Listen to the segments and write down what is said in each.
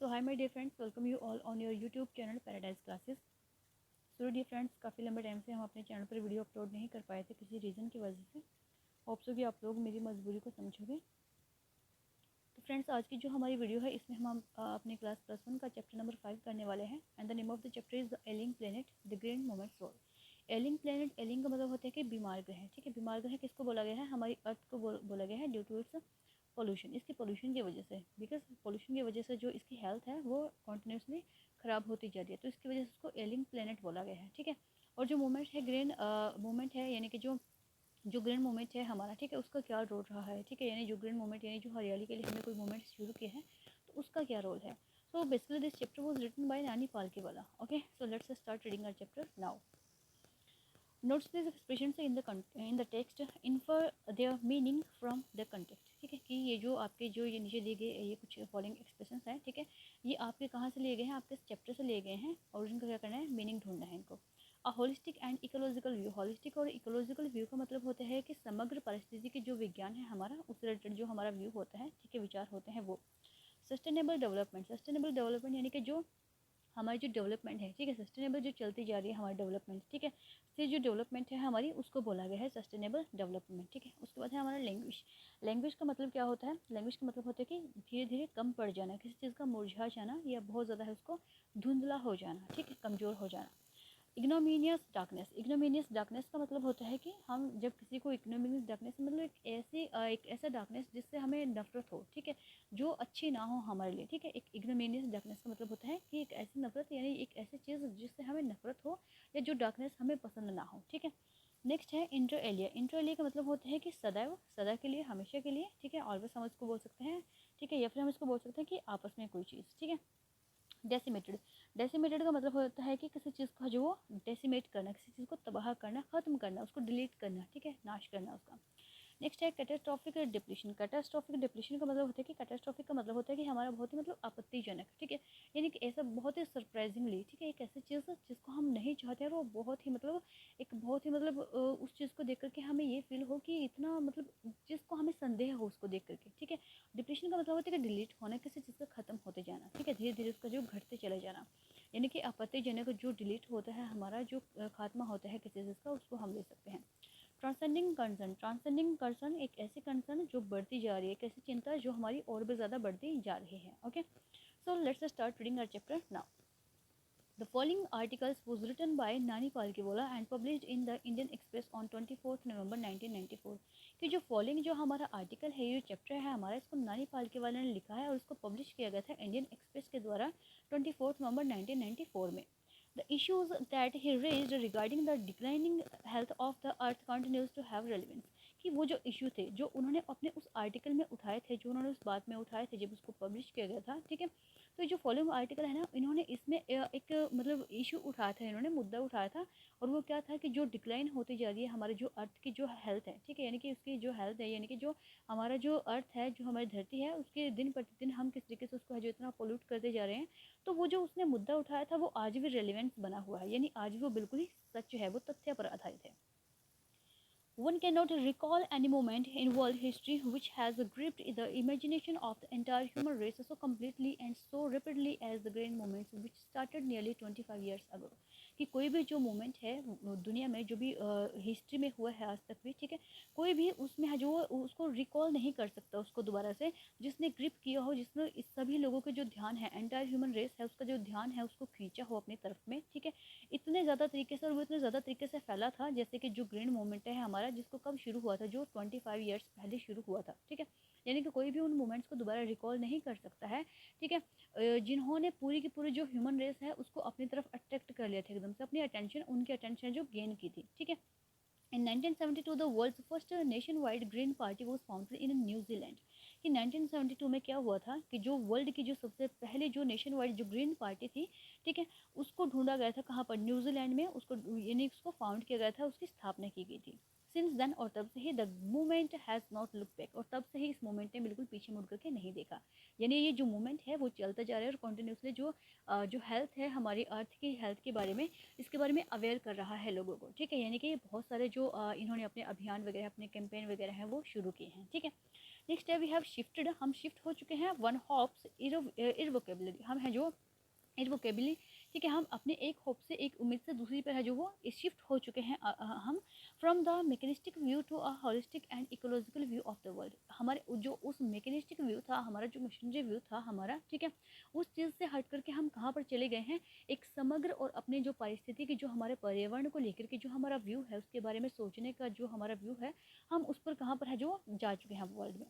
So hi my dear friends, welcome you all on your YouTube channel Paradise Classes. So dear friends, काफ़ी लंबे time से हम अपने channel पर video upload नहीं कर पाए थे किसी रीज़न की वजह से। होप सो कि आप लोग मेरी मजबूरी को समझोगे। तो फ्रेंड्स, आज की जो हमारी वीडियो है इसमें हम अपने क्लास +1 का चैप्टर नंबर 5 करने वाले हैं। And the name of the chapter is the ailing planet the green movement's role. Ailing planet, ailing का मतलब होता है कि बीमार ग्रह। ठीक है, बीमार ग्रह किसको बोला गया है? हमारी अर्थ को बोला गया है ड्यू टू इट्स पोल्यूशन। इसकी पोल्यूशन की वजह से, बिकॉज पोल्यूशन की वजह से जो इसकी हेल्थ है वो कॉन्टीन्यूसली ख़राब होती जा रही है, तो इसकी वजह से उसको एलिंग प्लेनेट बोला गया है। ठीक है, और जो मूवमेंट है ग्रीन मूवमेंट है, यानी कि जो ग्रीन मूवमेंट है हमारा, ठीक है, उसका क्या रोल रहा है? ठीक है, यानी जो ग्रीन मूवमेंट यानी जो हरियाली के लिए हमने कोई मूवमेंट शुरू किया है तो उसका क्या रोल है? So basically this chapter was written by Nani Palkhivala. Okay, so let's start reading our chapter now. Notes these expressions in the text, infer their meaning from the context। ठीक है, कि ये जो आपके जो ये नीचे दिए गए ये कुछ फॉलोइंग एक्सप्रेशंस हैं, ठीक है, ये आपके कहाँ से लिए गए हैं? आपके चैप्टर से लिए गए हैं, और इनका क्या करना है? मीनिंग ढूंढना है इनको। अ holistic and ecological view. Holistic और इकोलॉजिकल व्यू का मतलब होता है कि समग्र परिस्थिति की जो विज्ञान है हमारा, उससे रिलेटेड जो हमारा व्यू होता है, ठीक है, विचार होते हैं वो। Sustainable development. सस्टेनेबल डेवलपमेंट यानी कि जो हमारी जो डेवलपमेंट है, ठीक है, सस्टेनेबल जो चलती जा रही है हमारी डेवलपमेंट, ठीक है, से जो डेवलपमेंट है हमारी उसको बोला गया है सस्टेनेबल डेवलपमेंट। ठीक है, उसके बाद है हमारा लैंग्वेज। लैंग्वेज का मतलब क्या होता है? लैंग्वेज का मतलब होता है कि धीरे धीरे कम पड़ जाना, किसी चीज़ का मुरझा जाना, या बहुत ज़्यादा है उसको धुंधला हो जाना, ठीक है, कमज़ोर हो जाना। इग्नोमीनियस डार्कनेस। इग्नोमीनियस डार्कनेस का मतलब होता है कि हम जब किसी को, इग्नोमीनियस डार्कनेस मतलब एक ऐसा डार्कनेस जिससे हमें नफरत हो, ठीक है, जो अच्छी ना हो हमारे लिए। ठीक है, एक इग्नोमीनियस डार्कनेस का मतलब होता है कि एक ऐसी नफरत, यानी एक ऐसी चीज़ जिससे हमें नफरत हो, या जो डार्कनेस हमें पसंद ना हो। ठीक है, नेक्स्ट है इंटर एलिया। इंटर एलिया का मतलब होता है कि सदैव, सदा के लिए, हमेशा के लिए। ठीक है, ऑलवेज हम इसको बोल सकते हैं। ठीक है, या फिर हम इसको बोल सकते हैं कि आपस में कोई चीज़। ठीक है, डेसिमेटेड। डेसिमेटेड का मतलब होता है कि किसी चीज़ का जो वो डेसिमेट करना, किसी चीज़ को तबाह करना, ख़त्म करना, उसको डिलीट करना, ठीक है, नाश करना उसका। नेक्स्ट है कैटास्ट्रॉफिक डिप्लीशन। कैटास्ट्रॉफिक डिप्लीशन का मतलब होता है कि कैटास्ट्रॉफिक का मतलब होता है कि हमारा बहुत ही मतलब आपत्तिजनक, ठीक है, यानी कि ऐसा बहुत ही सरप्राइजिंगली, ठीक है, एक ऐसी चीज़ जिसको हम नहीं चाहते हैं, वो बहुत ही मतलब एक बहुत ही मतलब उस चीज़ को देख करके हमें ये फील हो कि इतना मतलब जिसको हमें संदेह हो उसको देख करके। ठीक है, डिप्रेशन का मतलब होता है कि डिलीट होना, किसी चीज़ का ख़त्म होते जाना, ठीक है, धीरे धीरे उसका जो घटते चले जाना, यानी कि आपत्तिजनक जो डिलीट होता है हमारा, जो खात्मा होता है किसी चीज़ का, उसको हम ले सकते हैं। Transcending concern. ट्रांसेंडिंग कंसर्न एक ऐसी कंसर्न जो बढ़ती जा रही है, एक ऐसी चिंता जो हमारी और भी ज़्यादा बढ़ती जा रही है। Okay, so let's start reading our chapter now. The following articles was written by Nani Palkhiwala and published in the Indian Express on 24th November 1994। कि जो फॉलोइंग जो हमारा आर्टिकल है, ये चैप्टर है हमारा, इसको नानी पालकीवाला ने लिखा है और इसको पब्लिश किया गया था इंडियन एक्सप्रेस के द्वारा 24 नवंबर 1994 में। The issues that he raised regarding the declining health of the earth continues to have relevance। कि वो जो इशू थे जो उन्होंने अपने उस आर्टिकल में उठाए थे, जो उन्होंने उस बात में उठाए थे जब उसको पब्लिश किया गया था, ठीक है, तो जो फॉलोइंग आर्टिकल है ना, इन्होंने इसमें एक मतलब इशू उठाया था, इन्होंने मुद्दा उठाया था, और वो क्या था कि जो डिक्लाइन होती जा रही है हमारे जो अर्थ की जो हेल्थ है, ठीक है, यानी कि उसकी जो हेल्थ है, यानी कि जो हमारा जो अर्थ है, जो हमारी धरती है, उसके दिन प्रतिदिन हम किस तरीके से उसको है जो इतना पोल्यूट करते जा रहे हैं, तो वो जो उसने मुद्दा उठाया था वो आज भी रेलिवेंस बना हुआ है, यानी आज भी वो बिल्कुल ही सच है, वो तथ्य पर आधारित है। One cannot recall any moment in world history which has gripped the imagination of the entire human race so completely and so rapidly as the great moments which started nearly 25 years ago। कि कोई भी जो moment है दुनिया में, जो भी history में हुआ है आज तक भी, ठीक है, कोई भी उसमें है जो उसको रिकॉल नहीं कर सकता उसको दोबारा से, जिसने ग्रिप किया हो, जिसने इस सभी लोगों के जो ध्यान है, एंटायर ह्यूमन रेस है उसका जो ध्यान है उसको खींचा हो अपनी तरफ में, ठीक है, इतने ज़्यादा तरीके से, और वो इतने ज़्यादा तरीके से फैला था, जैसे कि जो ग्रीन मूवमेंट है हमारा, जिसको कब शुरू हुआ था, जो 25 ईयर्स पहले शुरू हुआ था, ठीक है, यानी कि कोई भी उन मोमेंट्स को दोबारा रिकॉल नहीं कर सकता है, ठीक है, जिन्होंने पूरी की पूरी जो ह्यूमन रेस है उसको अपनी तरफ अट्रैक्ट कर लिया था, एकदम से अपनी अटेंशन, उनकी अटेंशन जो गेन की थी, ठीक है। In 1972, the world's first nationwide green party was founded in New Zealand। कि 1972 में क्या हुआ था कि जो वर्ल्ड की जो सबसे पहले जो नेशन वाइड जो ग्रीन पार्टी थी, ठीक है, उसको ढूंढा गया था कहाँ पर? न्यूजीलैंड में, उसको यानी उसको फाउंड किया गया था, उसकी स्थापना की गई थी। सिंस देन, और तब से ही the movement has not look back, और तब से ही इस मूवमेंट ने बिल्कुल पीछे मुड़ करके नहीं देखा। यानी ये जो मूवमेंट है वो चलता जा रहा है और कॉन्टीन्यूसली जो हेल्थ है हमारी अर्थ की हेल्थ के बारे में, इसके बारे में अवेयर कर रहा है लोगों को, ठीक है। यानी कि बहुत सारे जो इन्होंने अपने अभियान वगैरह, अपने कैंपेन वगैरह हैं वो शुरू किए हैं, ठीक है। नेक्स्ट है वी हैव शिफ्टेड, हम शिफ्ट हो चुके हैं वन हॉप्स इरवोकेबलरी, हम हैं जो इरवोकेबली, ठीक है, हम अपने एक होप से, एक उम्मीद से दूसरी पर है जो वो शिफ्ट हो चुके हैं हम from the mechanistic view to a holistic and ecological view of the world. हमारे जो उस मैकेनिस्टिक व्यू था, हमारा जो मशीनरी व्यू था हमारा, ठीक है, उस चीज़ से हट करके हम कहाँ पर चले गए हैं, एक समग्र और अपने जो पारिस्थिति की, जो हमारे पर्यावरण को लेकर के जो हमारा व्यू है, उसके बारे में सोचने का जो हमारा व्यू है, हम उस पर कहाँ पर है जो जा चुके हैं वर्ल्ड में।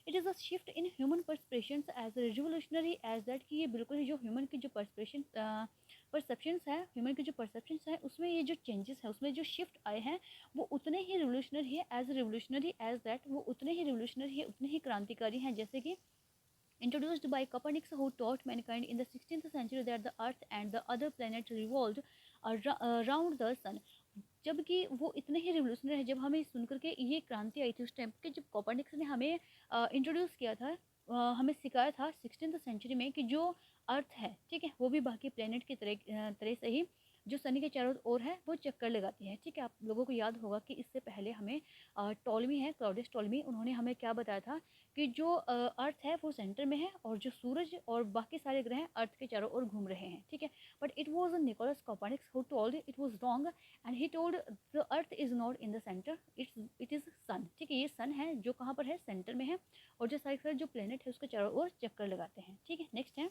It is a shift in human perceptions as revolutionary as that, कि ये बिल्कुल ही जो ह्यूमन की जो परसेप्शंस है, ह्यूमन की जो परसेप्शंस है उसमें ये जो चेंजेस है, उसमें जो शिफ्ट आए हैं वो उतने ही रिवोल्यूशनरी है, एज दैट, वो उतने ही रिवोल्यूशनरी है, उतने ही क्रांतिकारी हैं, जैसे कि introduced by Copernicus, who taught mankind in the 16th century that the earth and the other planets revolved around the sun। जबकि वो इतने ही रिवोल्यूशनरी है, जब हमें सुन करके ये क्रांति आई थी उस टाइम के, जब कॉपर्निकस ने हमें इंट्रोड्यूस किया था, हमें सिखाया था 16th सेंचुरी में कि जो अर्थ है, ठीक है, वो भी बाकी प्लेनेट की तरह से ही जो सन के चारों ओर है वो चक्कर लगाती है, ठीक है। आप लोगों को याद होगा कि इससे पहले हमें टॉलमी है, क्लाउडियस टॉलमी, उन्होंने हमें क्या बताया था कि जो अर्थ है वो सेंटर में है और जो सूरज और बाकी सारे ग्रह अर्थ के चारों ओर घूम रहे हैं, ठीक है। But it was Nicolaus Copernicus who told it was wrong and he told the earth is not in the centre, it is sun, ठीक है। ये सन है जो कहाँ पर है, सेंटर में है, और जो सारे जो प्लेनेट है उसके चारों ओर चक्कर लगाते हैं, ठीक है। नेक्स्ट है,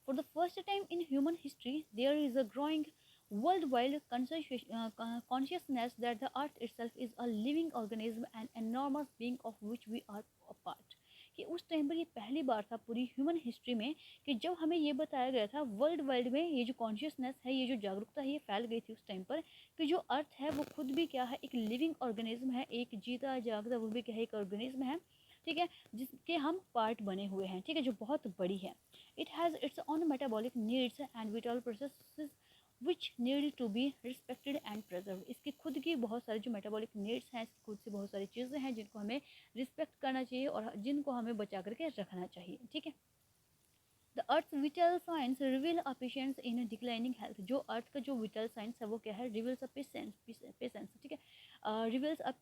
for the first time in human history, there is a growing worldwide consciousness that the earth itself is a living organism and enormous being of which we are a part। कि उस time पर ये पहली बार था पूरी human history में कि जब हमें ये बताया गया था, वर्ल्ड वाइड में ये जो कॉन्शियसनेस है, ये जो जागरूकता है, ये फैल गई थी उस टाइम पर कि जो अर्थ है वो खुद भी क्या है, एक लिविंग ऑर्गेनिज्म है, एक जीता जागता वो भी क्या है, एक ऑर्गेनिज्म है, ठीक है, जिसके हम पार्ट बने हुए हैं, ठीक है, जो बहुत बड़ी है। It has its own metabolic needs and vital processes which need to be respected and preserved। इसकी खुद की बहुत सारी जो मेटाबॉलिक नीड्स हैं, इसकी खुद से बहुत सारी चीज़ें हैं जिनको हमें रिस्पेक्ट करना चाहिए और जिनको हमें बचा करके रखना चाहिए, ठीक है। The earth whittle science reveal a patience in declining health, जो अर्थ का जो विटल साइंस है वो क्या है, रिवील्स अ पेशेंस, ठीक है, reveals a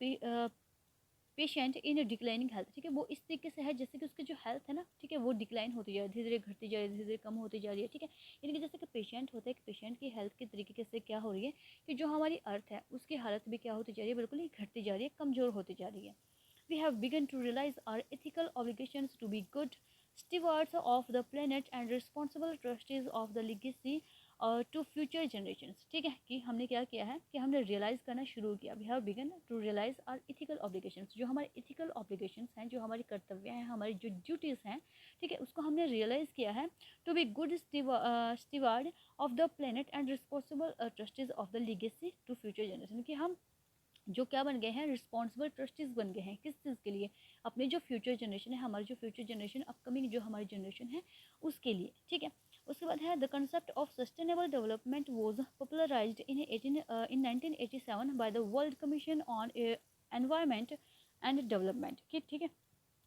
patient in declining health, ठीक है, वो इस तरीके से है जैसे कि उसकी जो हेल्थ है ना, ठीक है, वो डिक्लाइन होती जा रही है, धीरे धीरे घटती जा रही है, धीरे धीरे कम होती जा रही है, ठीक है। यानी कि जैसे कि पेशेंट होता है कि पेशेंट की हेल्थ के तरीके से क्या हो रही है कि जो हमारी अर्थ है उसकी हालत भी क्या होती जा रही है, बिल्कुल ही घटती जा रही है, कमज़ोर होती जा रही है। We have begun to realize our ethical obligations to be good stewards of the planet and responsible trustees of the legacy to future generations, ठीक है। कि हमने क्या किया है कि हमने रियलाइज़ करना शुरू किया, we have begun to realize our ethical obligations, जो हमारे ethical obligations हैं, जो हमारी कर्तव्य हैं, हमारी जो ड्यूटीज़ हैं, ठीक है, उसको हमने रियलाइज़ किया है to be good steward of the planet and responsible trustees of the legacy to future generation, कि हम जो क्या बन गए हैं, रिस्पॉन्सिबल ट्रस्टीज बन गए हैं, किस चीज़ के लिए, अपने जो फ्यूचर जनरेशन है, हमारी जो फ्यूचर जनरेशन, अपकमिंग जो हमारी जनरेशन है उसके लिए, ठीक है। उसके बाद है the concept of sustainable development was popularised in 1987 by the world Commission on Environment and development, ठीक है,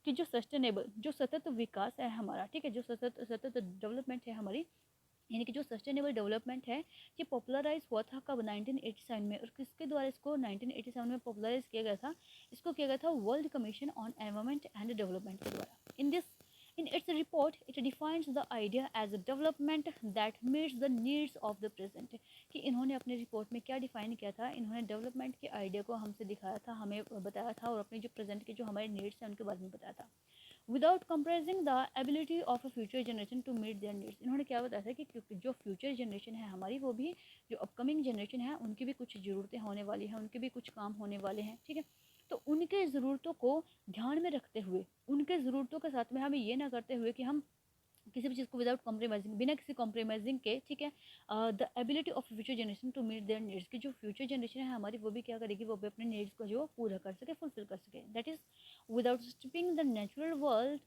कि जो सस्टेनेबल, जो सतत विकास है हमारा, ठीक है, जो सतत डेवलपमेंट है हमारी, यानी कि जो सस्टेनेबल डेवलपमेंट है, ये पॉपुलराइज हुआ था कब, 1987 में, और किसके द्वारा इसको 1987 में पॉपुलराइज किया गया था, इसको किया गया था World Commission on Environment and Development के द्वारा। In its report it defines the idea as a development that meets the needs of the present, कि इन्होंने अपने रिपोर्ट में क्या डिफाइन किया था, इन्होंने डेवलपमेंट के आइडिया को हमसे दिखाया था, हमें बताया था, और अपने जो प्रेजेंट के जो हमारे नीड्स हैं उनके बारे में बताया था, without compromising the ability of a future generation to meet their needs. इन्होंने क्या बताया था कि क्योंकि जो फ्यूचर जनरेशन है हमारी, वो भी जो अपकमिंग जनरेशन है उनकी भी कुछ ज़रूरतें होने वाली हैं, उनके भी कुछ काम होने वाले हैं, ठीक है। तो उनके ज़रूरतों को ध्यान में रखते हुए, उनके ज़रूरतों के साथ में हमें ये ना करते हुए कि हम किसी भी चीज़ को विदाउट कॉम्प्रोमाइजिंग, बिना किसी कॉम्प्रोमाइजिंग के, ठीक है, the ability of future generation to meet their needs, की जो फ्यूचर जनरेशन है हमारी वो भी क्या करेगी, वो भी अपने नीड्स को जो पूरा कर सके, फुलफिल कर सके, that is without stripping the natural world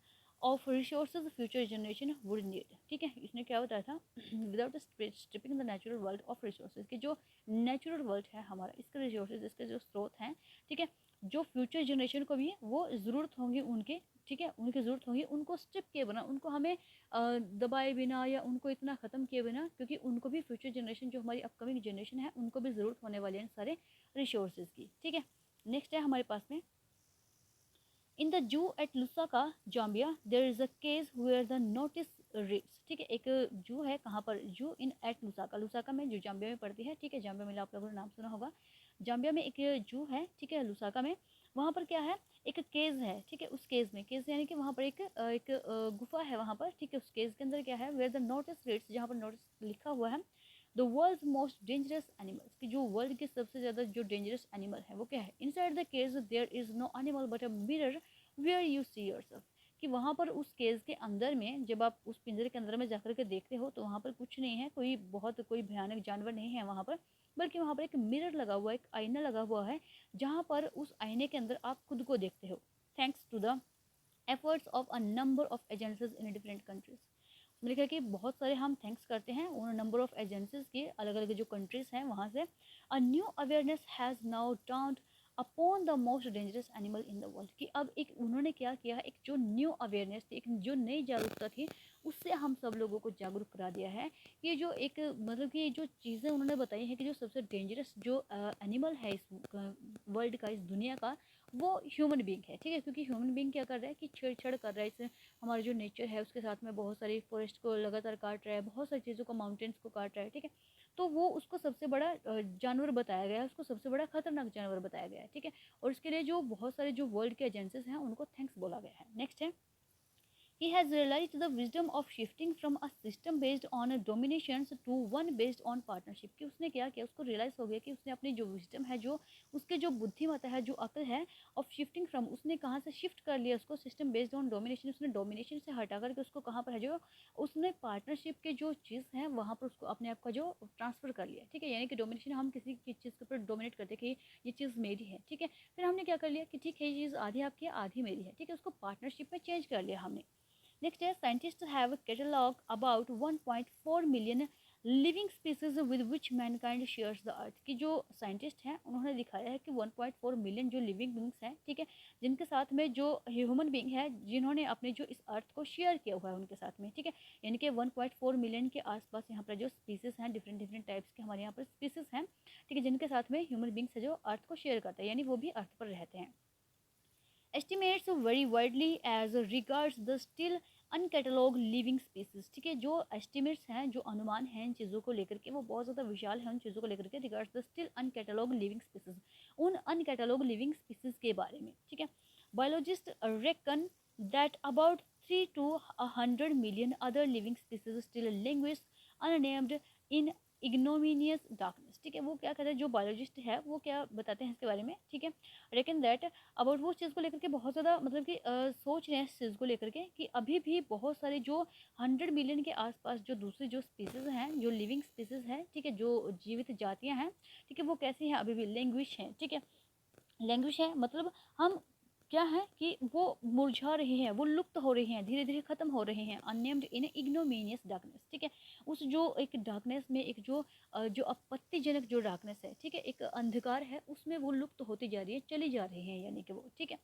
of resources future generation would need. ठीक है, इसने क्या बताया था, without stripping the natural world of resources, कि जो नेचुरल वर्ल्ड है हमारा, इसके रिसोर्सेज, इसके जो स्रोत हैं, ठीक है, जो फ्यूचर जनरेशन को भी वो ज़रूरत होंगी उनके, ठीक है, उनकी ज़रूरत होगी, उनको स्ट्रिप किए बिना, उनको हमें दबाए बिना या उनको इतना ख़त्म किए बिना, क्योंकि उनको भी फ्यूचर जनरेशन, जो हमारी अपकमिंग जनरेशन है, उनको भी ज़रूरत होने वाली है सारे रिसोर्सेज की। ठीक है, नेक्स्ट है हमारे पास में, in the zoo at Lusaka Zambia there is a case where the notice reads. ठीक है, एक जू है, कहाँ पर, जू इन एट लुसाका, लुसाका में, जो जाम्बिया में पड़ती है। ठीक है, जाम्बिया में आप लोगों ने नाम सुना होगा, जाम्बिया में एक जू है, ठीक है, लुसाका में। वहाँ पर क्या है, एक केज है, ठीक है, उस केज में, केज यानी कि वहाँ पर एक गुफा है वहाँ पर, ठीक है, उस केज के अंदर क्या है, वेयर द नोटिस रीड्स, जहाँ पर नोटिस लिखा हुआ है, the world most dangerous animals, कि जो वर्ल्ड के सबसे ज़्यादा जो डेंजरस एनिमल है वो क्या है, inside the cage there is no animal but a mirror where you see yourself, कि वहाँ पर उस केज के अंदर में, जब आप उस पिंजरे के अंदर में जाकर के देखते हो, तो वहाँ पर कुछ नहीं है, कोई भयानक जानवर नहीं है वहाँ पर, बल्कि वहाँ पर एक मिरर लगा हुआ है, एक आईना लगा हुआ है, जहाँ पर उस आईने के अंदर आप खुद को देखते हो, thanks to the efforts of a number of agencies in different countries. मैंने कहा कि बहुत सारे हम थैंक्स करते हैं उन नंबर ऑफ एजेंसीज के, अलग अलग जो कंट्रीज हैं वहाँ से। A new awareness has now downed upon the most dangerous animal in the world, कि अब एक उन्होंने क्या किया है, एक जो न्यू अवेयरनेस थी, एक जो नई जागरूकता थी, उससे हम सब लोगों को जागरूक करा दिया है। ये जो एक मतलब कि जो चीज़ें उन्होंने बताई हैं, कि जो सबसे डेंजरस जो एनिमल है इस वर्ल्ड का, इस दुनिया का, वो ह्यूमन बींग है। ठीक है, क्योंकि ह्यूमन बींग क्या कर रहा है कि छेड़छाड़ कर रहा है इससे, हमारा जो नेचर है उसके साथ में बहुत सारी फॉरेस्ट को लगातार काट रहा है, बहुत सारी चीज़ों को, माउंटेन्स को काट रहा है। ठीक है, तो वो उसको सबसे बड़ा जानवर बताया गया है, उसको सबसे बड़ा खतरनाक जानवर बताया गया है। ठीक है, और इसके लिए जो बहुत सारे जो वर्ल्ड के एजेंसीज हैं उनको थैंक्स बोला गया है। नेक्स्ट है, he has realized the wisdom of shifting from a system based on dominations to one based on partnership, कि उसने क्या किया, उसको रियलाइज हो गया कि उसने अपनी जो विजडम है, जो उसके जो बुद्धिमत्ता है, जो अकल है, ऑफ शिफ्टिंग फ्रॉम, उसने कहाँ से शिफ्ट कर लिया उसको, सिस्टम बेस्ड ऑन डोमिनेशन, उसने डोमिनेशन से हटा करके उसको कहाँ पर है, जो उसने पार्टनरशिप के जो चीज़ है वहाँ पर उसको अपने आप का जो ट्रांसफर कर लिया। ठीक है, यानी कि डोमिनेशन, हम किसी की चीज़ के ऊपर डोमिनेट करते कि ये चीज़ मेरी है। ठीक है, फिर हमने क्या कर लिया कि ठीक है, ये चीज़ आधी आपकी है, आधी मेरी है। ठीक है, उसको पार्टनरशिप में चेंज कर लिया हमने। Next है, scientists have catalogued about 1.4 million living species with which Mankind shares the earth, की जो साइंटिस्ट हैं उन्होंने दिखाया है कि 1.4 मिलियन जो लिविंग बींग्स हैं, ठीक है, जिनके साथ में जो ह्यूमन बींग है, जिन्होंने अपने जो इस अर्थ को शेयर किया हुआ है उनके साथ में। ठीक है, यानी कि 1.4 मिलियन के आसपास यहाँ पर जो स्पीसीज हैं, डिफरेंट डिफरेंट टाइप्स के हमारे यहाँ पर स्पीसीज हैं, ठीक है, जिनके साथ में ह्यूमन बींग्स है जो अर्थ को शेयर करते हैं, यानी वो भी अर्थ पर रहते हैं। Estimates vary widely as regards the still uncatalogued living species. ठीक है, जो एस्टिमेट्स हैं, जो अनुमान हैं इन चीज़ों को लेकर के, वो बहुत ज़्यादा विशाल है उन चीज़ों को लेकर के, regards the still uncatalogued living species, उन अनकेटलॉग लिविंग स्पीसीज के बारे में। ठीक है, biologist reckon that about 3 to 100 million other living species still languish unnamed in ignominious darkness. ठीक है, वो क्या कहते हैं, जो बायोलॉजिस्ट है वो क्या बताते हैं इसके बारे में। ठीक है, रेकन दैट अबाउट, वो चीज़ को लेकर के बहुत ज़्यादा मतलब कि सोच रहे हैं इस चीज़ को लेकर के, कि अभी भी बहुत सारे जो 100 मिलियन के आसपास जो दूसरी जो स्पीसीज़ हैं, जो लिविंग स्पीसीज़ हैं, ठीक है, जो जीवित जातियां हैं, ठीक है, वो कैसी हैं, अभी भी लैंग्वेज हैं। ठीक है, लैंग्वेज है मतलब हम क्या है कि वो मुरझा रहे हैं, वो लुप्त हो रहे हैं, धीरे धीरे खत्म हो रहे हैं, अननेम्ड इन इग्नोमिनियस डार्कनेस। ठीक है, उस जो एक डार्कनेस में, एक जो आपत्तिजनक जो डार्कनेस है, ठीक है, एक अंधकार है, उसमें वो लुप्त होती जा रही है, चली जा रही है, यानी कि वो। ठीक है,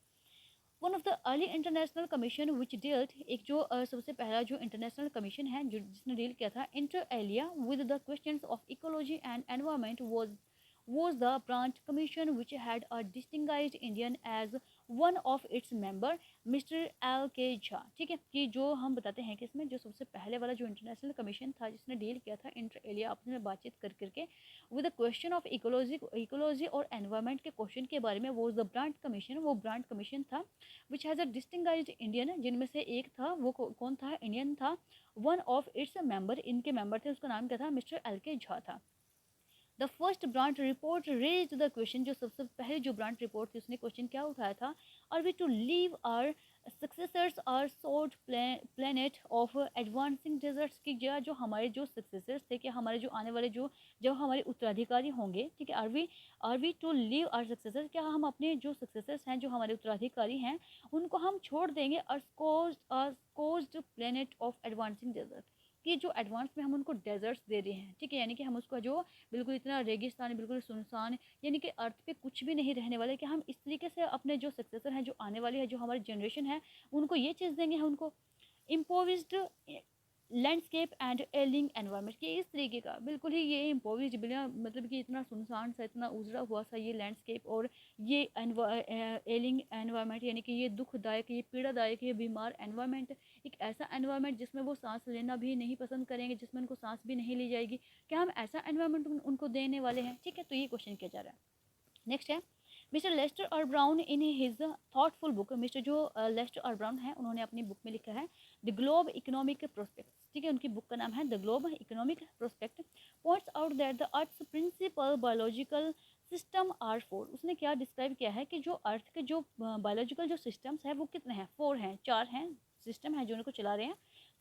one of the early international commission which dealt, एक जो सबसे पहला जो इंटरनेशनल कमीशन है जो जिसने डील किया था inter alia with the questions of ecology and environment was the branch commission which had a distinguished Indian as one of its member, Mr. L.K. Jha। ठीक है, कि जो हम बताते हैं कि इसमें जो सबसे पहले वाला जो इंटरनेशनल कमीशन था जिसने डील किया था इंटर एलिया आपस में बातचीत कर करके with the question of ecology और एनवायरनमेंट के क्वेश्चन के बारे में, वो द ब्रांड कमीशन, वो ब्रांड कमीशन था विच हैज़ अ डिस्टिंगाइज्ड इंडियन, जिनमें से एक था, वो कौन था, इंडियन था, वन ऑफ इट्स मेंबर, इनके मेंबर थे, उसका नाम क्या था, मिस्टर L.K. झा था। The first Brundtland report raise the question, जो सबसे पहले जो ब्रांड रिपोर्ट थी उसने क्वेश्चन क्या उठाया था, are we to leave our successors are soiled planet of advancing deserts, की जो हमारे जो सक्सेसर्स थे, कि हमारे जो आने वाले जो जब हमारे उत्तराधिकारी होंगे, ठीक है, are we to leave our successor, क्या हम अपने जो सक्सेसर्स हैं, जो हमारे उत्तराधिकारी हैं, उनको हम छोड़ देंगे closed planet of advancing desert, कि जो एडवांस में हम उनको डेजर्ट्स दे रहे हैं, ठीक है, यानी कि हम उसको जो बिल्कुल इतना रेगिस्तान, बिल्कुल सुनसान, यानी कि अर्थ पे कुछ भी नहीं रहने वाले, कि हम इस तरीके से अपने जो सक्सेसर हैं, जो आने वाली है, जो हमारी जनरेशन है, उनको ये चीज़ देंगे, हम उनको इम्पोविज्ड लैंडस्केप एंड एलिंग एनवायरनमेंट, कि इस तरीके का बिल्कुल ही ये इम्पोविज्ड, बिना मतलब कि इतना सुनसान सा, इतना उजड़ा हुआ सा ये लैंडस्केप, और ये एलिंग एनवायरनमेंट, यानी कि ये दुखदायक, ये पीड़ादायक, ये बीमार एनवायरनमेंट, एक ऐसा एनवायरनमेंट जिसमें वो सांस लेना भी नहीं पसंद करेंगे, जिसमें उनको सांस भी नहीं ली जाएगी, क्या हम ऐसा एनवायरनमेंट उनको देने वाले हैं, ठीक है। तो ये क्वेश्चन किया जा रहा है। नेक्स्ट है mister Lester R Brown in his thoughtful book, mister जो लेस्टर आर ब्राउन है, उन्होंने अपनी बुक में लिखा है द ग्लोब इकोनॉमिक प्रोस्पेक्ट, ठीक है, उनकी बुक का नाम है the global economic prospect, points out that the earth's principal biological system are four, उसने क्या डिस्क्राइब किया है कि जो अर्थ के जो बायोलॉजिकल जो सिस्टम्स है वो कितने हैं, 4 हैं, 4 हैं सिस्टम है जो उनको चला रहे हैं।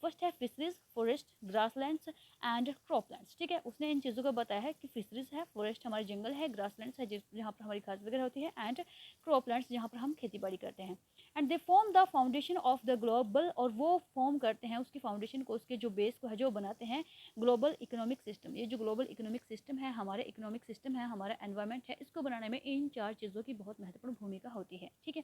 फर्स्ट है fisheries, forest, grasslands and croplands, ठीक है, उसने इन चीज़ों को बताया है कि फिशरीज है, फॉरेस्ट हमारे जंगल है, ग्रासलैंड्स है जहाँ पर हमारी घास वगैरह होती है, एंड क्रॉपलैंड्स जहाँ पर हम खेती बाड़ी करते हैं। And they form the foundation of the global, और वो फॉर्म करते हैं उसकी फाउंडेशन को, उसके जो बेस को है जो बनाते हैं ग्लोबल इकोनॉमिक सिस्टम। ये जो ग्लोबल इकोनॉमिक सिस्टम है, हमारे इकोनॉमिक सिस्टम है, हमारा एनवायरनमेंट है, इसको बनाने में इन 4 चीज़ों की बहुत महत्वपूर्ण भूमिका होती है, ठीक है।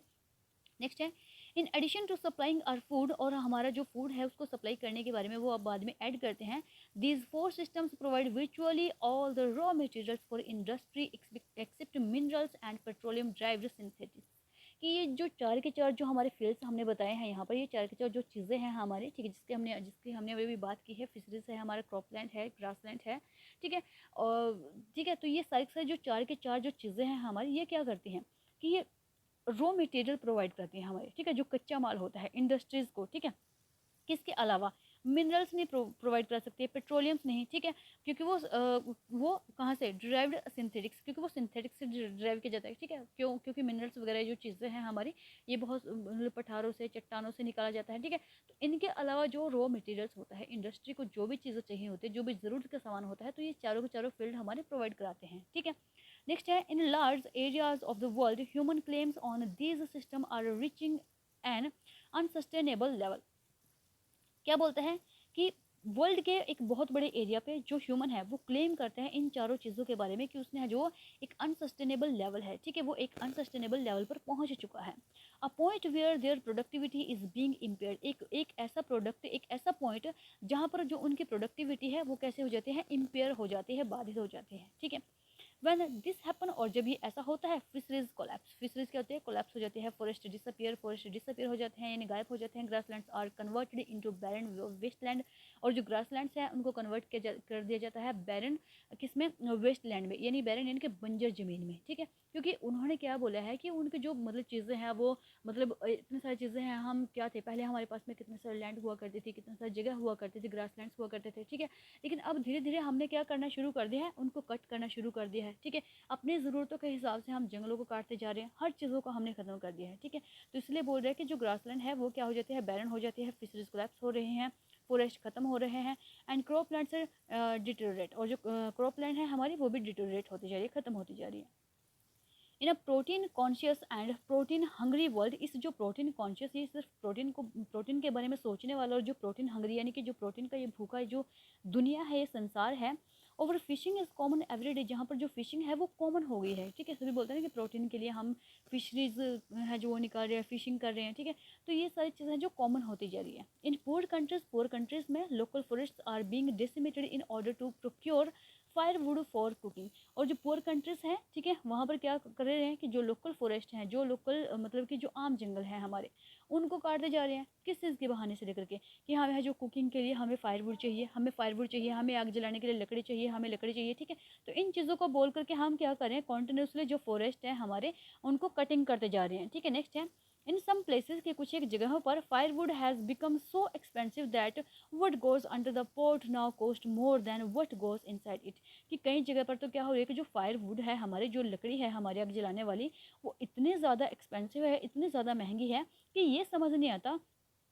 नेक्स्ट है in addition to supplying our food, और हमारा जो फूड है उसको सप्लाई करने के बारे में वो अब बाद में ऐड करते हैं, these 4 systems provide virtually all the raw materials for industry except minerals and petroleum derived synthetics, कि ये जो 4 के 4 जो हमारे फील्ड्स हमने बताए हैं यहाँ पर, ये 4 के 4 जो चीज़ें हैं हमारी, ठीक है, जिसकी हमने अभी भी बात की है, फिशरीज है, हमारा क्रॉपलैंड है, ग्रासलैंड है, ठीक है, और ठीक है, तो ये सारे जो 4 के 4 जो चीज़ें हैं हमारी, ये क्या करती हैं कि ये रॉ मटेरियल प्रोवाइड करती हैं हमारे, ठीक है, जो कच्चा माल होता है इंडस्ट्रीज़ को, ठीक है। किसके अलावा मिनरल्स नहीं प्रोवाइड कर सकते, पेट्रोलियम्स नहीं, ठीक है, क्योंकि वो कहाँ से ड्राइव्ड सिंथेटिक्स, क्योंकि वो सिंथेटिक्स से ड्राइव किया जाता है, ठीक है, क्योंकि मिनरल्स वगैरह जो चीज़ें हैं हमारी, ये बहुत पठारों से, चट्टानों से निकाला जाता है, ठीक है। तो इनके अलावा जो रॉ मटेरियल्स होता है, इंडस्ट्री को जो भी चीज़ें चाहिए होती है, जो भी ज़रूरत का सामान होता है, तो ये चारों के चारों फील्ड हमारे प्रोवाइड कराते हैं, ठीक है। नेक्स्ट है in large areas of the world human claims on these system are reaching an unsustainable level, क्या बोलते हैं कि वर्ल्ड के एक बहुत बड़े एरिया पे जो ह्यूमन है वो क्लेम करते हैं इन चारों चीज़ों के बारे में कि उसने जो एक अनसस्टेनेबल लेवल है, ठीक है, वो एक अनसस्टेनेबल लेवल पर पहुंच चुका है। A point where their productivity is being impaired, एक ऐसा प्रोडक्ट, एक ऐसा पॉइंट जहाँ पर जो उनकी प्रोडक्टिविटी है वो कैसे हो जाती है, इम्पेयर हो जाती है, बाधित हो जाती है, ठीक है। व्हेन दिस हैपन, और जब ये ऐसा होता है, फिशरीज कोलैप्स, फिशरीज क्या होती है, कोलैप्स हो जाती है, फॉरेस्ट डिसअपियर हो जाते हैं, यानी गायब हो जाते हैं, grasslands are converted into barren wasteland, और जो ग्रासलैंड्स हैं उनको कन्वर्ट कर दिया जाता है बैरन, किसमें, वेस्टलैंड में, यानी बैरन यानी कि बंजर ज़मीन में, ठीक है, क्योंकि उन्होंने क्या बोला है कि उनके जो मतलब चीज़ें हैं वो मतलब इतनी सारी चीज़ें हैं, हम क्या थे पहले, हमारे पास में कितने सारे लैंड हुआ करती थी, कितने सारी जगह हुआ करती थी, ग्रासलैंड्स हुआ करते थे, ठीक है, लेकिन अब धीरे धीरे हमने क्या करना शुरू कर दिया है, उनको कट करना शुरू कर दिया है, ठीक है, अपनी ज़रूरतों के हिसाब से हम जंगलों को काटते जा रहे हैं, हर चीज़ों को हमने ख़त्म कर दिया है, ठीक है। तो इसलिए बोल रहे हैं कि जो ग्रासलैंड है वो क्या हो जाती है, बैरन हो जाती है, फिशरीज कोलैप्स हो रहे हैं, फॉरेस्ट खत्म हो रहे हैं, एंड क्रॉपलैंड से डिटोरेट, और जो क्रॉपलैंड है हमारी वो भी डिटोरेट होती जा रही है, ख़त्म होती जा रही है। In a protein conscious and protein hungry world, इस जो प्रोटीन कॉन्शियस, ये सिर्फ प्रोटीन के बारे में सोचने वाला, और जो प्रोटीन हंग्री यानी कि जो प्रोटीन का ये भूखा जो दुनिया है, ये संसार है, over fishing is common everyday, जहाँ पर जो फिशिंग है वो कॉमन हो गई है, ठीक है, सभी बोलते हैं कि प्रोटीन के लिए हम फिशरीज है जो वो निकाल रहे हैं, फिशिंग कर रहे हैं, ठीक है, तो ये सारी चीज़ें जो कॉमन होती जा रही है। इन पुअर कंट्रीज में local forest are being decimated in order to procure firewood for cooking, और जो पुअर कंट्रीज़ हैं, ठीक है, वहाँ पर क्या कर रहे हैं कि जो लोकल फॉरेस्ट हैं, जो लोकल मतलब कि जो आम जंगल हैं हमारे, उनको काटते जा रहे हैं, किस चीज़ के बहाने से लेकर के कि हमें जो कुकिंग के लिए हमें फायरवुड चाहिए, हमें आग जलाने के लिए लकड़ी चाहिए, हमें लकड़ी चाहिए, ठीक है। तो इन चीज़ों को बोल करके हम क्या कर रहे हैं, कॉन्टिन्यूसली जो फॉरेस्ट है हमारे उनको कटिंग करते जा रहे हैं, ठीक है। नेक्स्ट है इन सम प्लेसेस के कुछ एक जगहों पर firewood has become so expensive that would goes under the port now cost more than what goes inside it. कि कई जगह पर तो क्या हो रहा है कि जो फायरवुड है हमारी, जो लकड़ी है हमारी आग जलाने वाली, वो इतनी ज़्यादा एक्सपेंसिव है, इतनी ज़्यादा महंगी है कि ये समझ नहीं आता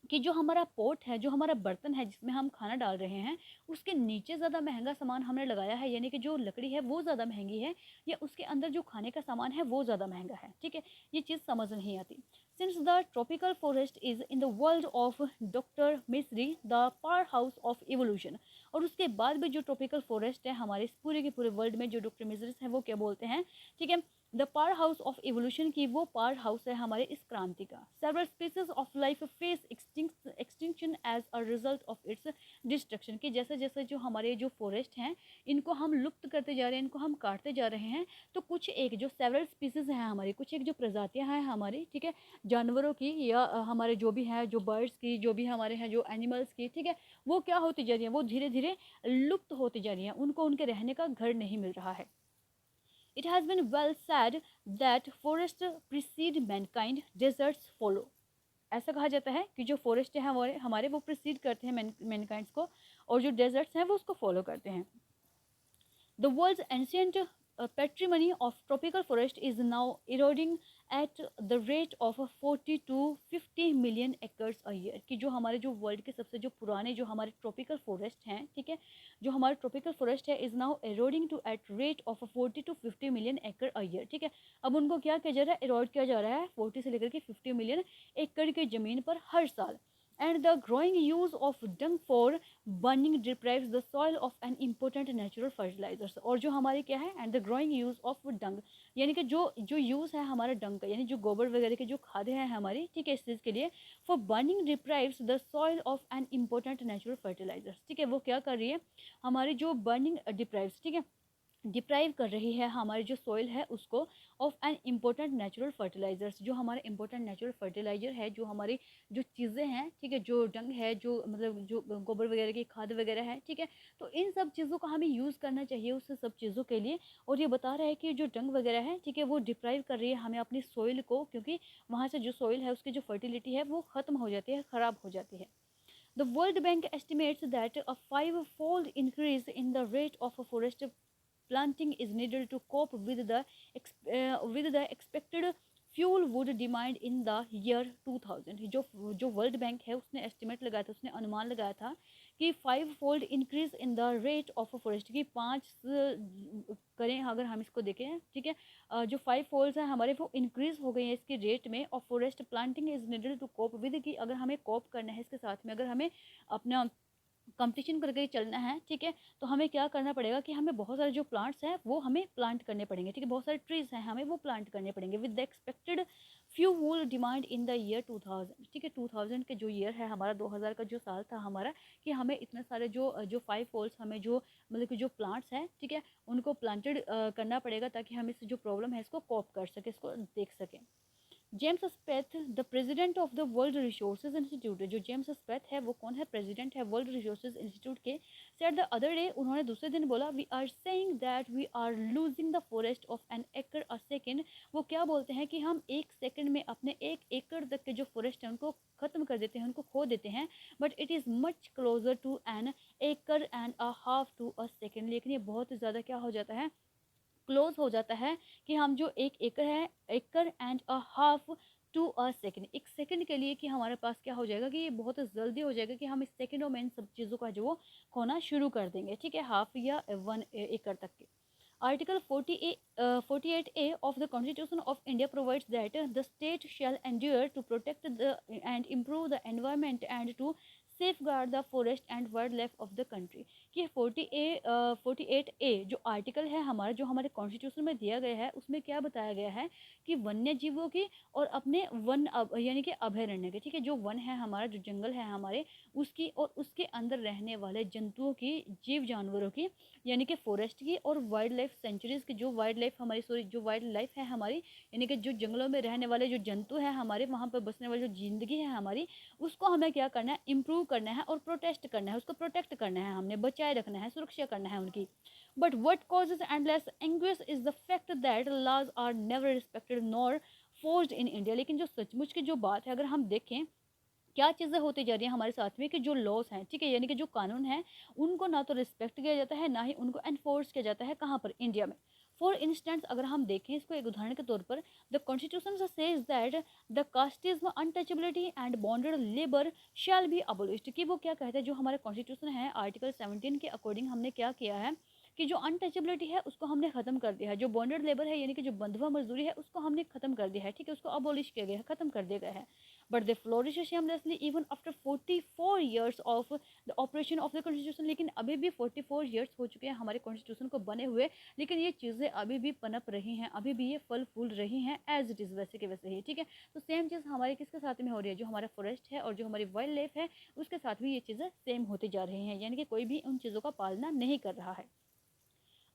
कि जो हमारा पोट है, जो हमारा बर्तन है जिसमें हम खाना डाल रहे हैं, उसके नीचे ज़्यादा महंगा सामान हमने लगाया है, यानी कि जो लकड़ी है वो ज़्यादा महंगी है, या उसके अंदर जो खाने का सामान है वो ज़्यादा महंगा है। ठीक है, ये चीज़ समझ नहीं आती। Since the tropical forest is in the world of doctor Mistry the power house of evolution. और उसके बाद भी जो ट्रॉपिकल फॉरेस्ट है हमारे इस पूरे के पूरे वर्ल्ड में, जो डॉक्टर मिस्री है वो क्या बोलते हैं, ठीक है, the power house of evolution की वो पावर हाउस है हमारे इस क्रांति का। Several species of life face extinction as a result of its destruction. कि जैसे जैसे जो हमारे जो फॉरेस्ट हैं इनको हम लुप्त करते जा रहे हैं, इनको हम काटते जा रहे हैं, तो कुछ एक जो सेवरल स्पीसीज हैं हमारी, कुछ एक जो प्रजातियां हैं हमारी, ठीक है, जानवरों की या हमारे जो भी हैं, जो बर्ड्स की, जो भी हमारे हैं, जो एनिमल्स की, ठीक है, वो क्या होती जा रही हैं, वो धीरे धीरे लुप्त होती जा रही हैं, उनको उनके रहने का घर नहीं मिल रहा है। It has been well said that forests precede mankind, deserts follow. ऐसा कहा जाता है कि जो फॉरेस्ट है हमारे हमारे वो प्रिसीड करते हैं मैनकाइंड्स को, और जो डेजर्ट्स हैं वो उसको फॉलो करते हैं। The world's ancient patrimony of tropical forest is now eroding at the rate of 40 to 50 million acres a year। कि जो हमारे जो वर्ल्ड के सबसे जो पुराने जो हमारे ट्रॉपिकल फॉरेस्ट हैं, ठीक है, जो हमारे ट्रॉपिकल फॉरेस्ट है is now eroding to at rate of 40 to 50 million acre a year। ठीक है, अब उनको क्या किया जा रहा है, eroded किया जा रहा है 40 से लेकर के 50 मिलियन एकड़ की ज़मीन पर हर साल। And the growing use of dung for burning deprives the soil of an important natural fertilizers। और जो हमारे क्या है, and the growing use of dung, यानी कि जो जो यूज़ है हमारा डंग का, यानी जो गोबर वगैरह के जो खादें हैं हमारी, ठीक है, इस चीज़ के लिए, for burning deprives the soil of an important natural fertilizers। ठीक है, वो क्या कर रही है, हमारी जो बर्निंग डिप्राइव्स, ठीक है, डिप्राइव कर रही है हमारी जो सॉइल है उसको of an important natural fertilisers. जो हमारे इम्पोर्टेंट नेचुरल फर्टिलाइजर है, जो हमारी जो चीज़ें हैं, ठीक है, जो डंग है, जो मतलब जो गोबर वगैरह की खाद वगैरह है, ठीक है, तो इन सब चीज़ों का हमें यूज़ करना चाहिए उस सब चीज़ों के लिए। और ये बता रहा है कि जो डंग वगैरह है, ठीक है, वो डिप्राइव कर रही है हमें अपनी सॉइल को, क्योंकि वहाँ से जो सॉइल है उसकी जो फर्टिलिटी है वो ख़त्म हो जाती है, ख़राब हो जाती है। The World Bank estimates that a five-fold increase in the rate of forest planting is needed to cope with the expected fuel wood demand in the year 2000। जो वर्ल्ड बैंक है उसने एस्टिमेट लगाया था, उसने अनुमान लगाया था कि 5-fold increase in the rate of forest की 5 करें अगर हम इसको देखें, ठीक है, जो 5 फोल्ड्स हैं हमारे वो इंक्रीज हो गई है इसके रेट में। और forest planting is needed to cope with, कि अगर हमें कोप करना है इसके साथ में, अगर हमें अपना कंपटीशन करके चलना है, ठीक है, तो हमें क्या करना पड़ेगा कि हमें बहुत सारे जो प्लांट्स हैं वो हमें प्लांट करने पड़ेंगे, ठीक है, बहुत सारे ट्रीज हैं हमें वो प्लांट करने पड़ेंगे with the expected few wool demand in the year 2000। ठीक है, 2000 के जो ईयर है हमारा, 2000 का जो साल था हमारा, कि हमें इतने सारे जो जो 5 फोल्स हमें जो मतलब कि जो प्लांट्स हैं, ठीक है, उनको प्लांटेड करना पड़ेगा ताकि हम इस जो प्रॉब्लम है इसको कॉप कर सकें, इसको देख सकें। James Speth the president of the World Resources Institute, जो जेम्स स्पेथ है वो कौन है, प्रेसिडेंट है वर्ल्ड रिसोर्सेज इंस्टीट्यूट के, सेड द अदर डे, उन्होंने दूसरे दिन बोला, we are saying that we are losing the forest of an acre a second. वो क्या बोलते हैं कि हम एक सेकंड में अपने 1 एकड़ तक के जो फॉरेस्ट हैं उनको ख़त्म कर देते हैं, उनको खो देते हैं। But it is much closer to an acre and a half to a second. लेकिन ये बहुत ज़्यादा क्या हो जाता है, क्लोज हो जाता है, कि हम जो 1 एकड़ है, acre and a half to a second, 1 second के लिए, कि हमारे पास क्या हो जाएगा कि ये बहुत जल्दी हो जाएगा कि हम इस सेकेंडों में इन सब चीज़ों का जो वो खोना शुरू कर देंगे, ठीक है, हाफ या 1 एकड़ तक के। Article 48A of the Constitution of India provides that the state shall endure to protect and improve the environment and to safeguard the forest and wildlife of the country। कि 48A जो article है हमारा, जो हमारे constitution में दिया गया है, उसमें क्या बताया गया है कि वन्य जीवों की और अपने यानी कि अभयारण्य के, ठीक है, जो वन है हमारा, जो जंगल है हमारे, उसकी और उसके अंदर रहने वाले जंतुओं की, जीव जानवरों की, यानी कि फॉरेस्ट की, और वाइल्ड लाइफ सेंचुरीज की, जो वाइल्ड लाइफ हमारी, सॉरी, जो वाइल्ड लाइफ है हमारी, यानी कि जो जंगलों में रहने वाले जो जंतु हैं हमारे, वहाँ पर बसने वाली जो जिंदगी है हमारी, उसको हमें क्या करना है, इम्प्रूव करना है और प्रोटेस्ट करना है, उसको प्रोटेक्ट करना है, हमने बचाए रखना है, सुरक्षा करना है उनकी। But what causes endless anguish is the fact that laws are never respected nor enforced in India. लेकिन जो सचमुच की जो बात है, अगर हम देखें क्या चीज़ें होती जा रही हैं हमारे साथ में, कि जो लॉस हैं, ठीक है, यानी कि जो कानून हैं उनको ना तो रिस्पेक्ट किया जाता है, ना ही उनको एनफोर्स किया जाता है। कहाँ पर? इंडिया में। फॉर इंस्टेंस अगर हम देखें इसको एक उदाहरण के तौर पर, the constitution says that the casteism, untouchability and bonded labour shall be abolished. कि वो क्या कहते हैं, जो हमारे कॉन्स्टिट्यूशन है आर्टिकल 17 के अकॉर्डिंग हमने क्या किया है कि जो अनटचेबिलिटी है उसको हमने खत्म कर दिया है, जो बॉन्डेड लेबर है यानी कि जो बंधुआ मजदूरी है उसको हमने खत्म कर दिया है, ठीक है, उसको अबोलिश किया गया है, खत्म कर दिया गया है। But they flourish shamelessly even after 44 years of the operation of the constitution। लेकिन अभी भी 44 years हो चुके हैं हमारे कॉन्स्टिट्यूशन को बने हुए, लेकिन ये चीज़ें अभी भी पनप रही हैं, अभी भी ये फल फूल रही हैं एज इट इज़, वैसे के वैसे ही, ठीक है। तो सेम चीज़ हमारे किसके साथ में हो रही है, जो हमारा फॉरेस्ट है और जो हमारी वाइल्ड लाइफ है उसके साथ भी ये चीज़ें सेम होती जा रही हैं, यानी कि कोई भी उन चीज़ों का पालना नहीं कर रहा है।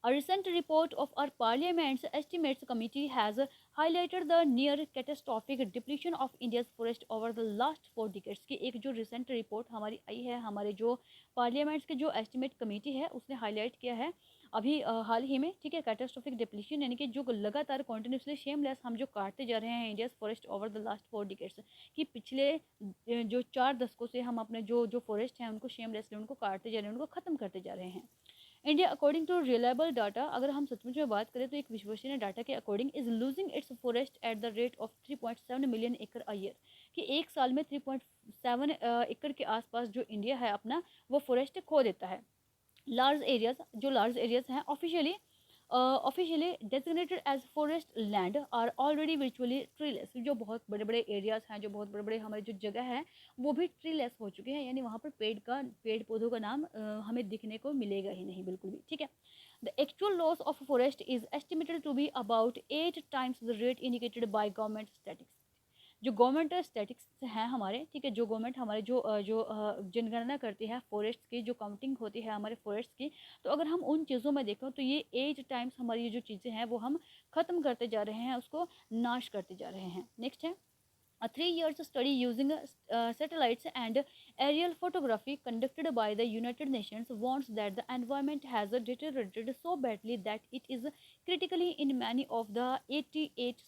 A recent report of our Parliament's Estimates Committee has highlighted the near catastrophic depletion of India's forest over the last 4 decades। की एक जो रिसेंट रिपोर्ट हमारी आई है, हमारे जो पार्लियामेंट्स के जो एस्टिमेट कमेटी है उसने हाईलाइट किया है अभी हाल ही में, ठीक है, कैटास्ट्रॉफिक डिप्लीशन यानी कि जो लगातार कॉन्टिन्यूसली शेमलेस हम जो काटते जा रहे हैं India's forest over the last 4 decades, कि पिछले जो 4 दशकों से हम अपने जो जो फॉरेस्ट हैं उनको शेमलेसली उनको काटते जा रहे हैं, उनको ख़त्म करते जा रहे हैं। India according to reliable data, अगर हम सचमुच में बात करें तो एक विश्वसनीय डाटा के according is losing its forest at the rate of 3.7 million एकड़ अ ईयर। कि एक साल में 3.7 एकड़ के आसपास जो इंडिया है अपना वो फॉरेस्ट खो देता है। लार्ज एरियाज, जो लार्ज एरियाज हैं officially designated as forest land are already virtually treeless. जो बहुत बड़े बड़े एरियाज हैं, जो बहुत बड़े बड़े हमारे जो जगह है वो भी ट्रीलेस हो चुके हैं, यानी वहाँ पर पेड़ पौधों का नाम हमें दिखने को मिलेगा ही नहीं बिल्कुल भी, ठीक है। The actual loss of forest is estimated to be about 8 times the rate indicated by government statistics. जो गवर्नमेंट स्टैटिक्स हैं हमारे, ठीक है, जो गवर्नमेंट हमारे जो जनगणना करती है फॉरेस्ट की, जो काउंटिंग होती है हमारे फॉरेस्ट की, तो अगर हम उन चीज़ों में देखें तो ये 8 times हमारी ये जो चीज़ें हैं वो हम ख़त्म करते जा रहे हैं, उसको नाश करते जा रहे हैं। नेक्स्ट है a 3 years study using satellites and aerial photography conducted by the United Nations warns that the environment has deteriorated so badly that it is critically in many of the 88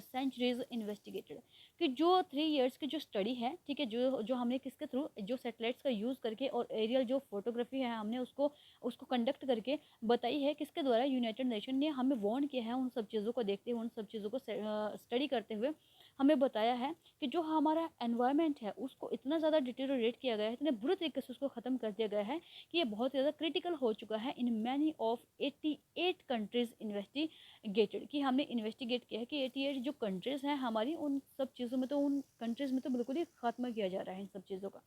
centuries investigated। कि जो 3 years की जो study है, ठीक है, जो जो हमने किसके थ्रू, जो सैटेलाइट्स का यूज़ करके और एरियल जो फोटोग्राफी है हमने उसको उसको कंडक्ट करके बताई है, किसके द्वारा, यूनाइटेड नेशन ने हमें वार्न किया है उन सब चीज़ों को देखते हुए, उन सब चीज़ों को स्टडी करते हुए हमें बताया है कि जो हमारा एनवायरनमेंट है उसको इतना ज़्यादा डिटेरियोरेट किया गया है, इतने बुरे तरीके से उसको ख़त्म कर दिया गया है कि ये बहुत ज़्यादा क्रिटिकल हो चुका है in many of 88 countries investigated. कि हमने इन्वेस्टिगेट किया है कि 88 जो कंट्रीज़ हैं हमारी, उन सब चीज़ों में तो, उन कंट्रीज़ में तो बिल्कुल ही खात्मा किया जा रहा है इन सब चीज़ों का।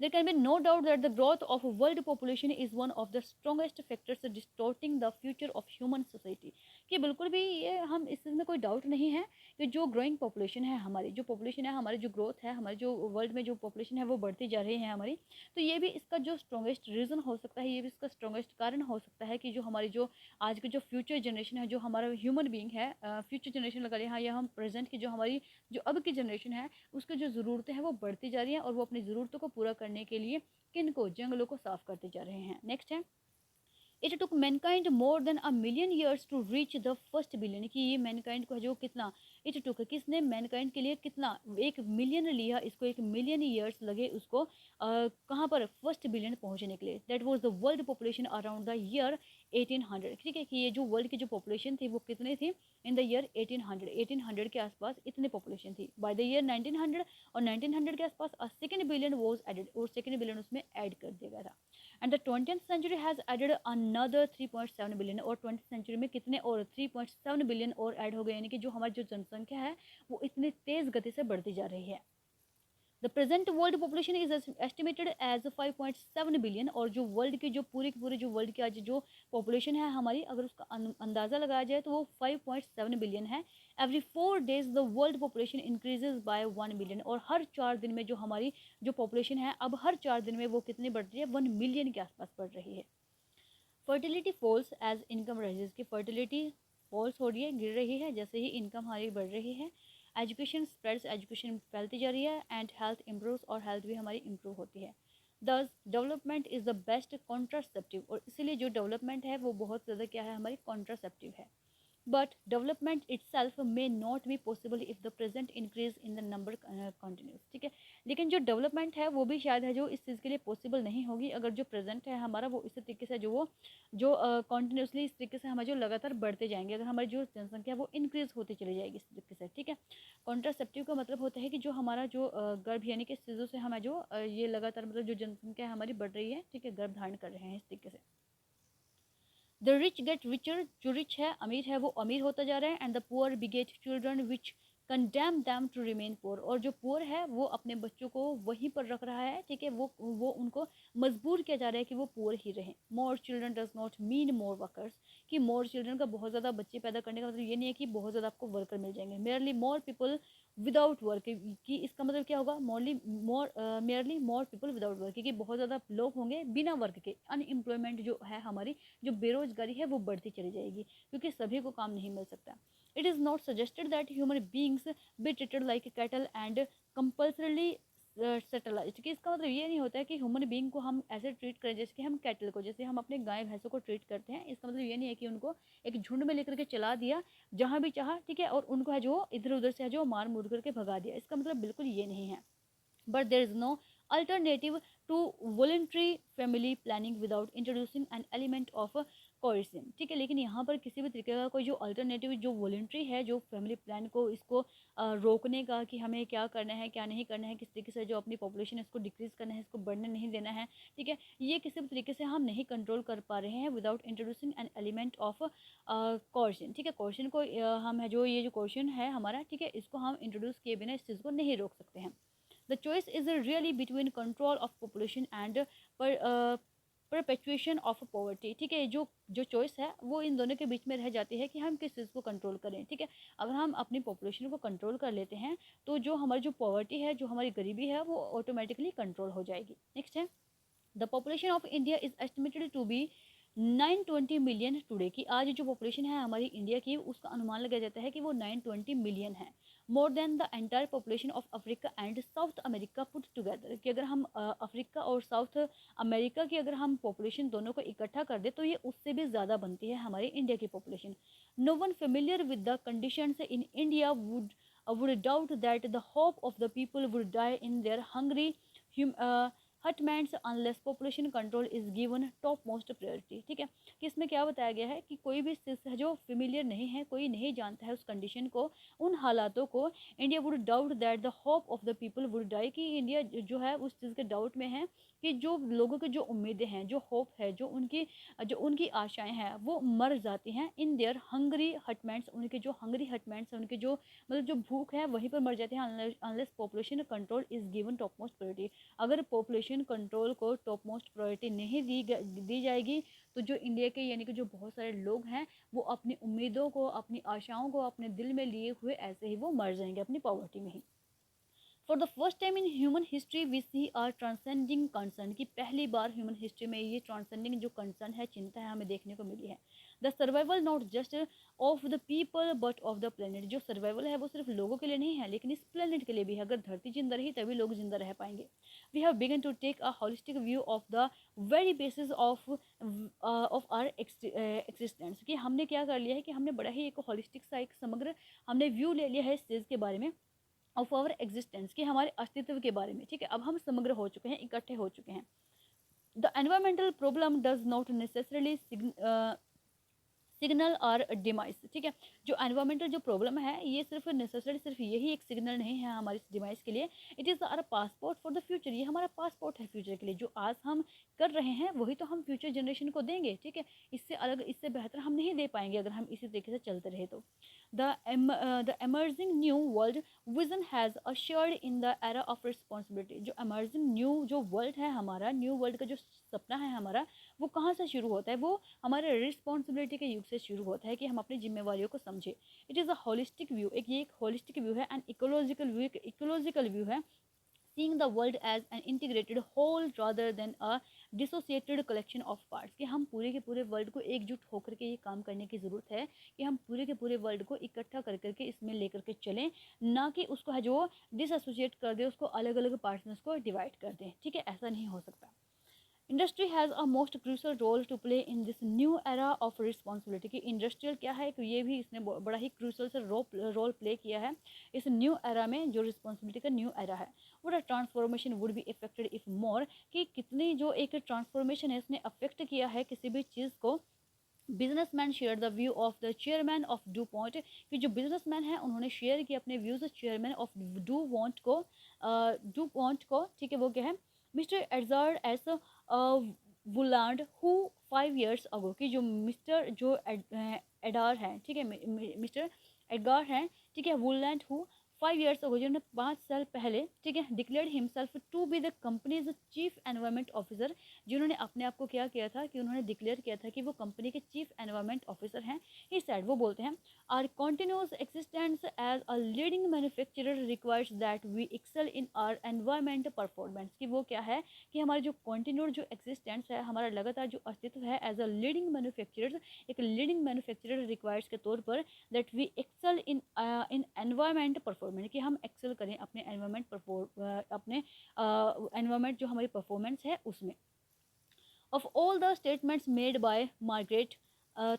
There can be no doubt that the growth of world population is one of the strongest factors distorting the future of human society। कि बिल्कुल भी ये हम इसमें कोई डाउट नहीं है कि जो ग्रोइंग पॉपुलेशन है हमारी, जो पॉपुलेशन है हमारी, जो ग्रोथ है हमारी, जो वर्ल्ड में जो पॉपुलेशन है वो बढ़ती जा रही है हमारी, तो ये भी इसका जो स्ट्रॉन्गेस्ट रीज़न हो सकता है, ये भी इसका स्ट्रॉन्गेस्ट कारण हो सकता है कि जो हमारी जो आज की जो फ्यूचर जनरेशन है, जो हमारा ह्यूमन बींग है, फ्यूचर जनरेशन लगा लिया या हम प्रेजेंट की जो हमारी जो अब की जनरेशन है उसकी जो ज़रूरतें हैं वो बढ़ती जा रही हैं और वो अपनी ज़रूरतों को पूरा करने के लिए किनको, जंगलों को साफ करते जा रहे हैं। नेक्स्ट है it took mankind more than a million years to reach the first billion. कि ये मैनकाइंड को जो कितना, इट टुक किसने मैनकाइंड के लिए कितना 1 मिलियन लिया, इसको 1 मिलियन ईयर्स लगे उसको कहाँ पर, फर्स्ट बिलियन पहुँचने के लिए। That was the world population around the year 1800। ठीक है, कि ये जो वर्ल्ड की जो पॉपुलेशन थी वो कितनी थी इन द ईयर 1800 के आसपास इतनी पॉपुलेशन थी। बाय द ईयर 1900 और 1900 के आसपास सेकेंड बिलियन वॉज एडेड, और सेकेंड बिलियन उसमें ऐड कर दिया गया था। And the 20th century has added another 3.7 billion, और 20th सेंचुरी में कितने और 3.7 बिलियन और ऐड हो गए, यानी कि जो हमारी जो जनसंख्या है वो इतनी तेज़ गति से बढ़ती जा रही है। The present world population is estimated as 5.7 billion. और जो वर्ल्ड की जो पूरी की पूरी जो वर्ल्ड की आज जो पॉपुलेशन है हमारी, अगर उसका अंदाज़ा लगाया जाए तो वो 5.7 बिलियन है। Every 4 days the world population increases by 1 billion. और हर 4 दिन में जो हमारी जो पॉपुलेशन है अब हर 4 दिन में वो कितनी बढ़ रही है, 1 मिलियन के आसपास बढ़ रही है। Fertility falls as income rises. की फर्टिलिटी फॉल्स हो रही है, गिर रही है जैसे ही इनकम हमारी बढ़ रही है। एजुकेशन स्प्रेड्स, एजुकेशन फैलती जा रही है। एंड हेल्थ इम्प्रूव्स, और हेल्थ भी हमारी इम्प्रूव होती है। दस development is the best contraceptive. और इसीलिए जो डेवलपमेंट है वो बहुत ज़्यादा क्या है, हमारी कॉन्ट्रासेप्टिव है। but development itself may not be possible if the present increase in the number continues। ठीक है, लेकिन जो डेवलपमेंट है वो भी शायद है जो इस चीज़ के लिए पॉसिबल नहीं होगी अगर जो प्रेजेंट है हमारा वो इस तरीके से जो कॉन्टिन्यूसली इस तरीके से हमारे जो लगातार बढ़ते जाएंगे, अगर हमारी जो जनसंख्या वो इंक्रीज होती चली जाएगी इस तरीके से। ठीक है, कॉन्ट्रासेप्टिव का मतलब होता है कि जो हमारा जो गर्भ यानी कि चीज़ों से हमें जो ये लगातार मतलब जो जनसंख्या हमारी बढ़ रही है, ठीक है, गर्भ धारण कर रहे हैं इस तरीके से। द रिच गेट रिचर, जो रिच है अमीर है वो अमीर होता जा रहा है, and the poor beget children which condemn them to remain poor, और जो पुअर है वो अपने बच्चों को वहीं पर रख रहा है। ठीक है, वो उनको मजबूर किया जा रहा है कि वो पुअर ही रहें। More children does not mean more workers, कि मोर चिल्ड्रन का बहुत ज़्यादा बच्चे पैदा करने का मतलब ये नहीं है कि बहुत ज़्यादा आपको वर्कर मिल जाएंगे। Merely more people without work, कि इसका मतलब क्या होगा, merely more people without work, क्योंकि बहुत ज़्यादा लोग होंगे बिना वर्क के। अनएम्प्लॉयमेंट जो है हमारी जो बेरोजगारी है वो बढ़ती चली जाएगी क्योंकि सभी को काम नहीं मिल सकता। It is not suggested that human beings be treated like cattle and compulsorily sterilised, कि इसका मतलब ये नहीं होता है कि ह्यूमन बींग को हम ऐसे ट्रीट करें जैसे कि हम कैटल को, जैसे हम अपने गाय भैंसों को ट्रीट करते हैं। इसका मतलब ये नहीं है कि उनको एक झुंड में लेकर के चला दिया जहाँ भी चाहा, ठीक है, और उनको है जो इधर उधर से है जो मार मुर करके भगा दिया। इसका मतलब बिल्कुल ये नहीं है। But there is no alternative to voluntary family planning without introducing an element of coercion। ठीक है, लेकिन यहाँ पर किसी भी तरीके का कोई जो अल्टरनेटिव जो वॉलेंट्री है जो फैमिली प्लान को इसको रोकने का कि हमें क्या करना है क्या नहीं करना है, किस तरीके से जो अपनी पॉपुलेशन है इसको डिक्रीज करना है, इसको बढ़ने नहीं देना है। ठीक है, ये किसी भी तरीके से हम नहीं कंट्रोल कर पा रहे हैं without introducing an element of coercion. ठीक है, कॉर्शन को हम है जो ये जो कॉर्शन है हमारा, ठीक है, इसको हम इंट्रोड्यूस किए बिना इस चीज़ को नहीं रोक सकते हैं। The choice is really between control of population and perpetuation of poverty. ठीक है, जो जो चॉइस है वो इन दोनों के बीच में रह जाती है कि हम किस चीज़ को कंट्रोल करें। ठीक है, अगर हम अपनी पॉपुलेशन को कंट्रोल कर लेते हैं तो जो हमारी जो पॉवर्टी है, जो हमारी गरीबी है, वो ऑटोमेटिकली कंट्रोल हो जाएगी। नेक्स्ट है, the population of India is estimated to be 920 million today, की आज जो पॉपुलेशन है हमारी इंडिया की उसका अनुमान लगाया जाता है कि वो 920 मिलियन है। More than the entire population of Africa and south America put together, कि अगर हम अफ्रीका और साउथ अमेरिका की अगर हम पॉपुलेशन दोनों को इकट्ठा कर दे तो ये उससे भी ज़्यादा बनती है हमारी इंडिया की population. No one familiar with the conditions in India would doubt that the hope of the people would die in their hungry hutments unless population control is given top most priority. ठीक है, कि इसमें क्या बताया गया है कि कोई भी चीज़ जो फेमिलियर नहीं है, कोई नहीं जानता है उस कंडीशन को, उन हालातों को, India would doubt that the hope of the people would die, कि इंडिया जो है उस चीज़ के डाउट में है कि जो लोगों की जो उम्मीदें हैं, जो होप है, जो उनकी आशाएं हैं वो मर जाती हैं इन देयर हंगरी हटमैंड्स, उनके जो हंगरी हटमैंड्स हैं, उनके जो मतलब जो भूख है वहीं पर मर जाते हैं unless population control is given top most priority. अगर पॉपुलेशन कंट्रोल को टॉप मोस्ट प्रायोरिटी नहीं दी जाएगी तो जो इंडिया के यानी कि जो बहुत सारे लोग हैं वो अपनी उम्मीदों को, अपनी आशाओं को अपने दिल में लिए हुए ऐसे ही वो मर जाएंगे अपनी पॉवर्टी में ही। For the first time in human history we see are transcending concern, की पहली बार ह्यूमन हिस्ट्री में ये ट्रांसेंडिंग जो कंसर्न है, चिंता है, हमें देखने को मिली है। The survival not just of the people but of the planet, जो सर्वाइवल है वो सिर्फ लोगों के लिए नहीं है लेकिन इस प्लेनेट के लिए भी है। अगर धरती जिंदा रही तभी लोग जिंदा रह पाएंगे। We have begun to take a holistic view of the very basis of our existence, कि हमने क्या कर लिया है कि हमने बड़ा ही एक होलिस्टिक सा एक समग्र हमने व्यू ले लिया है इस चीज़ के बारे में, ऑफ आवर एग्जिस्टेंस, कि हमारे अस्तित्व के बारे में। ठीक है, अब हम समग्र हो चुके हैं, इकट्ठे हो चुके हैं। The environmental problem does not necessarily signal और डिमाइस। ठीक है, जो एनवायरमेंटल जो प्रॉब्लम है ये सिर्फ नेसेसरी, सिर्फ यही एक सिग्नल नहीं है हमारी डिमाइस के लिए। It is our passport for the future, ये हमारा पासपोर्ट है फ्यूचर के लिए। जो आज हम कर रहे हैं वही तो हम फ्यूचर जनरेशन को देंगे। ठीक है, इससे अलग, इससे बेहतर हम नहीं दे पाएंगे अगर हम इसी तरीके से चलते रहे तो। The emerging new world vision has assured in the era of responsibility, जो emerging new जो वर्ल्ड है हमारा, न्यू वर्ल्ड का जो सपना है हमारा, वो कहाँ से शुरू होता है? वो हमारे रिस्पॉन्सिबिलिटी के युग से शुरू होता है कि हम अपनी जिम्मेवारियों को समझें। It is a holistic view, ये एक होलिस्टिक व्यू है, एंड इकोलॉजिकल व्यू एक इकोलॉजिकल व्यू है। seeing the world as an integrated whole rather than a dissociated collection of parts, कि हम पूरे के पूरे वर्ल्ड को एकजुट होकर के ये काम करने की ज़रूरत है कि हम पूरे के पूरे वर्ल्ड को इकट्ठा कर करके इसमें लेकर के चलें, ना कि उसको है जो डिसएसोसिएट कर दे, उसको अलग अलग पार्ट्स में उसको डिवाइड कर दें। ठीक है, ऐसा नहीं हो सकता। Industry has a most crucial role to play in this new era of responsibility. कि इंडस्ट्रियल क्या है कि ये भी इसने बड़ा ही क्रूशल से रोल प्ले किया है इस न्यू एरा में, जो रिस्पॉन्सिबिलिटी का न्यू एरा है। Would a transformation would be effected if more, कि कितनी जो एक ट्रांसफॉर्मेशन है इसने अफेक्ट किया है किसी भी चीज़ को। Businessman share the view of the chairman of do point, कि जो बिजनेसमैन है उन्होंने शेयर किया अपने views chairman of do point को, ठीक है, वो क्या है, mister adjudged S वुलांड who 5 years अगो, कि जो मिस्टर जो एडार हैं, ठीक है, मिस्टर एडगार हैं, ठीक है, वुलैंड हु 5 years अगो, जिन्होंने 5 साल पहले, ठीक है, declared himself to be the company's chief environment officer, जिन्होंने अपने आप को क्या किया था कि उन्होंने डिक्लेयर किया था कि वो कंपनी के चीफ एनवायरमेंट ऑफिसर हैं। ही सेड, वो बोलते हैं, our continuous existence as a leading manufacturer requires that we excel in our environment performance, कि वो क्या है कि हमारी जो कंटिन्यूड जो एक्सिस्टेंस है, हमारा लगातार जो अस्तित्व है एज अ लीडिंग मैन्युफैक्चरर, एक लीडिंग मैन्युफैक्चरर रिक्वायर्स के तौर पर, that we excel in environment performance, कि हम एक्सेल करें अपने अपने एनवायरमेंट जो हमारी परफॉर्मेंस है उसमें। Of all the statements made by Margaret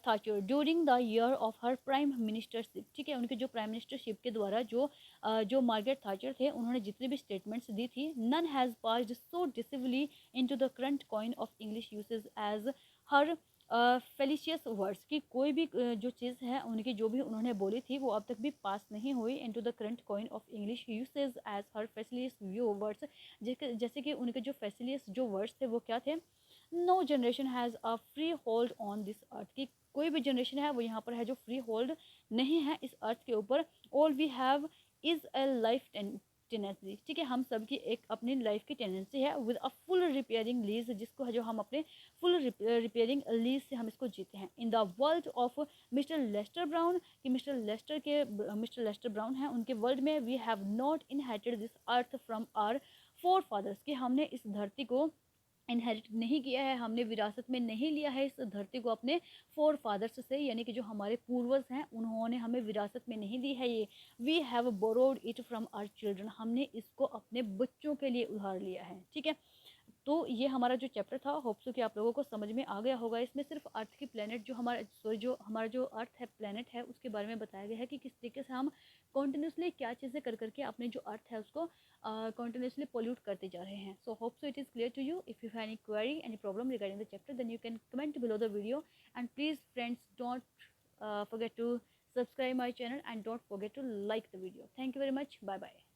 Thatcher during the year of her prime ministership, ठीक है, उनके जो प्राइम मिनिस्टरशिप के द्वारा जो मार्गरेट थाचर थे, उन्होंने जितनी भी स्टेटमेंट्स दी थी, none has passed so decisively into the current coin of English usage as her felicitous words, की कोई भी जो चीज़ है उनकी जो भी उन्होंने बोली थी वो अब तक भी पास नहीं हुई into the current coin of English usage as her felicitous view words, जैसे कि उनके जो फेसिलियस जो वर्ड्स थे वो क्या थे, no generation has a freehold on this earth, की कोई भी जनरेशन है वो यहाँ पर है जो फ्री होल्ड नहीं है इस अर्थ के ऊपर। All we have is a life tenancy, ठीक है, हम सब की एक अपनी लाइफ की टेंडेंसी है, with a full repairing lease, जिसको जो हम अपने फुल रिपेयरिंग लीज से हम इसको जीते हैं। In the world of mister Lester Brown, कि मिस्टर लेस्टर ब्राउन हैं, उनके वर्ल्ड में we have not inherited this earth from our forefathers, कि हमने इस धरती को इनहेरिट नहीं किया है, हमने विरासत में नहीं लिया है इस धरती को अपने फोर फादर्स से, यानी कि जो हमारे पूर्वज हैं उन्होंने हमें विरासत में नहीं दी है ये। We have borrowed it from our children, हमने इसको अपने बच्चों के लिए उधार लिया है, ठीक है। तो ये हमारा जो चैप्टर था, होप सो कि आप लोगों को समझ में आ गया होगा। इसमें सिर्फ अर्थ की प्लेनेट जो हमारा जो अर्थ है, प्लेनेट है, उसके बारे में बताया गया है कि किस तरीके से हम कॉन्टिन्यूसली क्या चीज़ें कर करके अपने जो अर्थ है उसको कॉन्टिन्यूसली पोल्यूट करते जा रहे हैं। So hope so it is clear to you. If you have any query, any problem regarding the chapter, then you can comment below the video, and please friends don't forget to subscribe my channel and don't forget to like the video. Thank you very much. Bye bye.